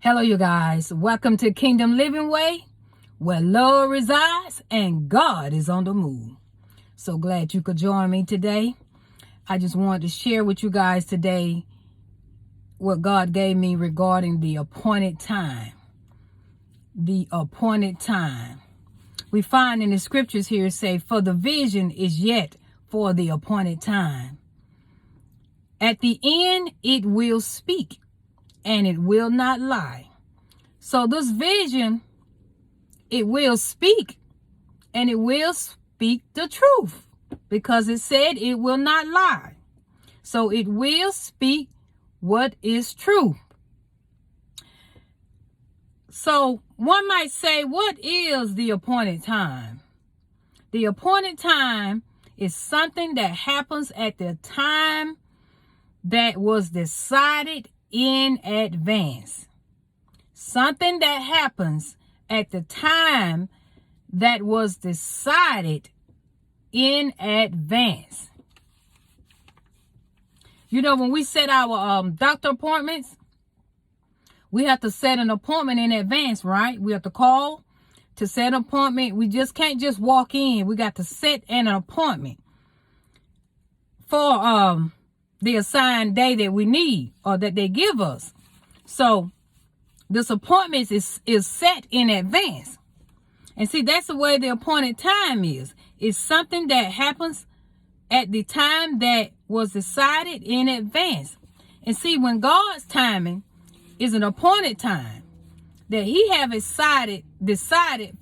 Hello, you guys. Welcome to Kingdom Living Way, where love resides and God is on the move. So glad you could join me today. I just wanted to share with you guys today what God gave me regarding the appointed time. The appointed time. We find in the scriptures here say, for the vision is yet for the appointed time. At the end, it will speak and it will not lie. So this vision, it will speak and it will speak the truth because it said it will not lie. So it will speak what is true. So one might say, what is the appointed time? The appointed time is something that happens at the time that was decided in advance. Something that happens at the time that was decided in advance. You know, when we set our doctor appointments, we have to set an appointment in advance, right? We have to call to set an appointment. We just can't just walk in. We got to set an appointment for the assigned day that we need or that they give us. So this appointment is set in advance. And see, that's the way the appointed time is. It's something that happens at the time that was decided in advance. And see, when God's timing is an appointed time, that he have decided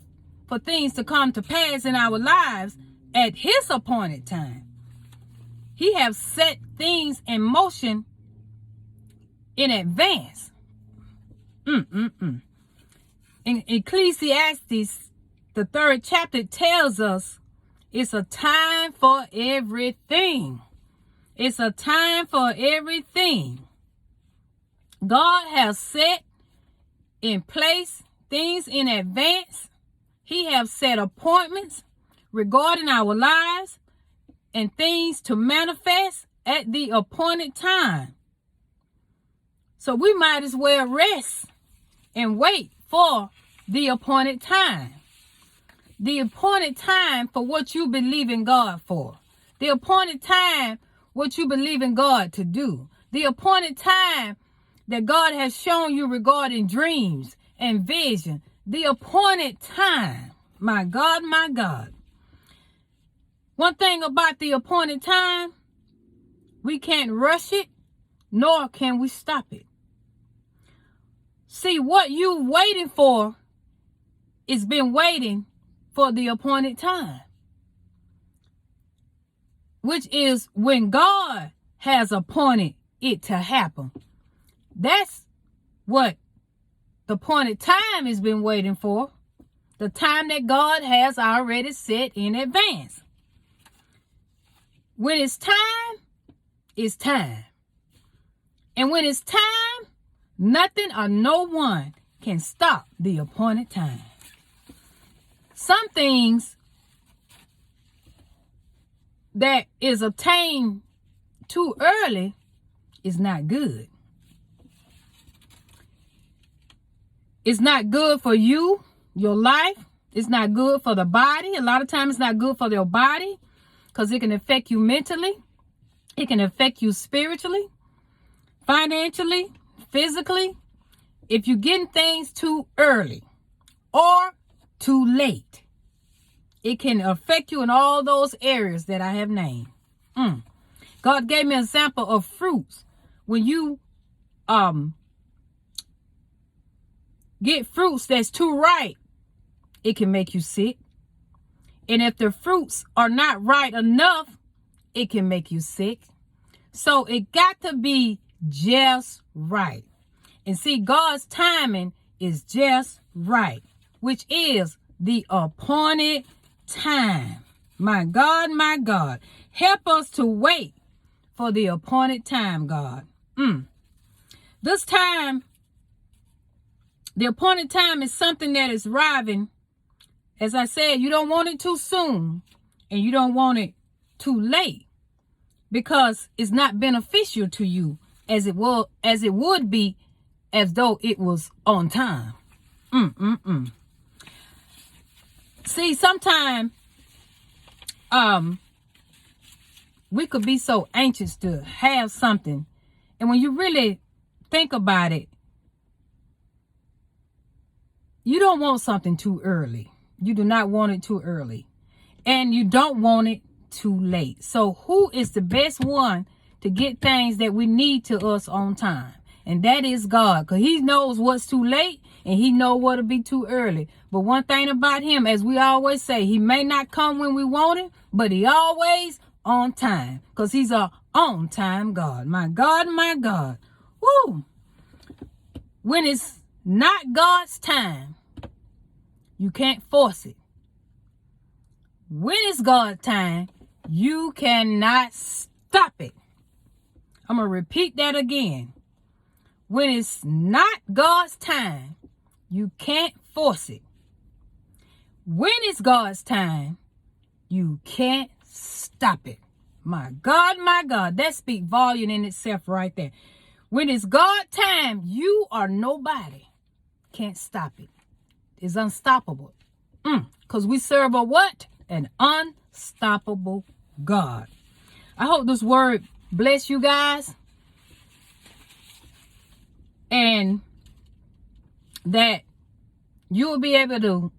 for things to come to pass in our lives at his appointed time. He have set things in motion in advance. In Ecclesiastes, the 3rd chapter tells us it's a time for everything. It's a time for everything. God has set in place things in advance. He has set appointments regarding our lives and things to manifest at the appointed time. So we might as well rest and wait for the appointed time. The appointed time for what you believe in God for. The appointed time what you believe in God to do. The appointed time that God has shown you regarding dreams and vision. The appointed time. My God, my God. One thing about the appointed time, we can't rush it, nor can we stop it. See, what you waiting for is been waiting for the appointed time, which is when God has appointed it to happen. That's what the appointed time has been waiting for, the time that God has already set in advance. When it's time, it's time. And when it's time, nothing or no one can stop the appointed time. Some things that is obtained too early is not good. It's not good for you, your life. It's not good for the body. A lot of times it's not good for your body because it can affect you mentally. It can affect you spiritually, financially, physically. If you're getting things too early or too late, it can affect you in all those areas that I have named. God gave me an example of fruits. When you get fruits that's too ripe, it can make you sick. And if the fruits are not right enough, it can make you sick. So it got to be just right. And see, God's timing is just right, which is the appointed time. My God, my God. Help us to wait for the appointed time, God. This time, the appointed time is something that is arriving. As I said, you don't want it too soon and you don't want it too late because it's not beneficial to you as it would be as though it was on time. See, sometimes we could be so anxious to have something, and when you really think about it, you don't want something too early. You do not want it too early, and you don't want it too late. So who is the best one to get things that we need to us on time? And that is God, because he knows what's too late and he knows what'll be too early. But one thing about him, as we always say, he may not come when we want him, but he always on time, because he's a on time God. My God, my God. Woo! When it's not God's time, you can't force it. When it's God's time, you cannot stop it. I'm going to repeat that again. When it's not God's time, you can't force it. When it's God's time, you can't stop it. My God, that speaks volume in itself right there. When it's God's time, you are nobody. Can't stop it. It's unstoppable. Because we serve a what? An unstoppable God. I hope this word bless you guys, and that you will be able to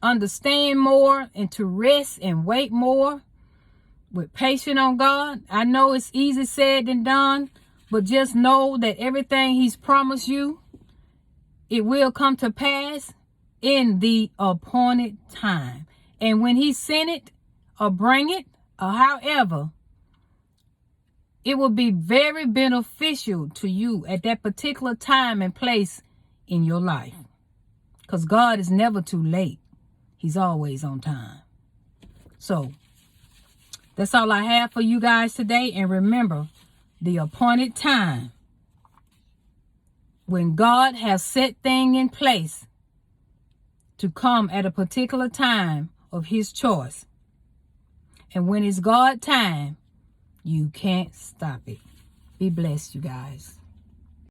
understand more and to rest and wait more with patience on God. I know it's easy said than done, but just know that everything he's promised you, it will come to pass in the appointed time. And when he sent it or bring it or however, it will be very beneficial to you at that particular time and place in your life. Because God is never too late. He's always on time. So that's all I have for you guys today. And remember, the appointed time, when God has set things in place to come at a particular time of his choice. And when it's God's time, you can't stop it. Be blessed, you guys.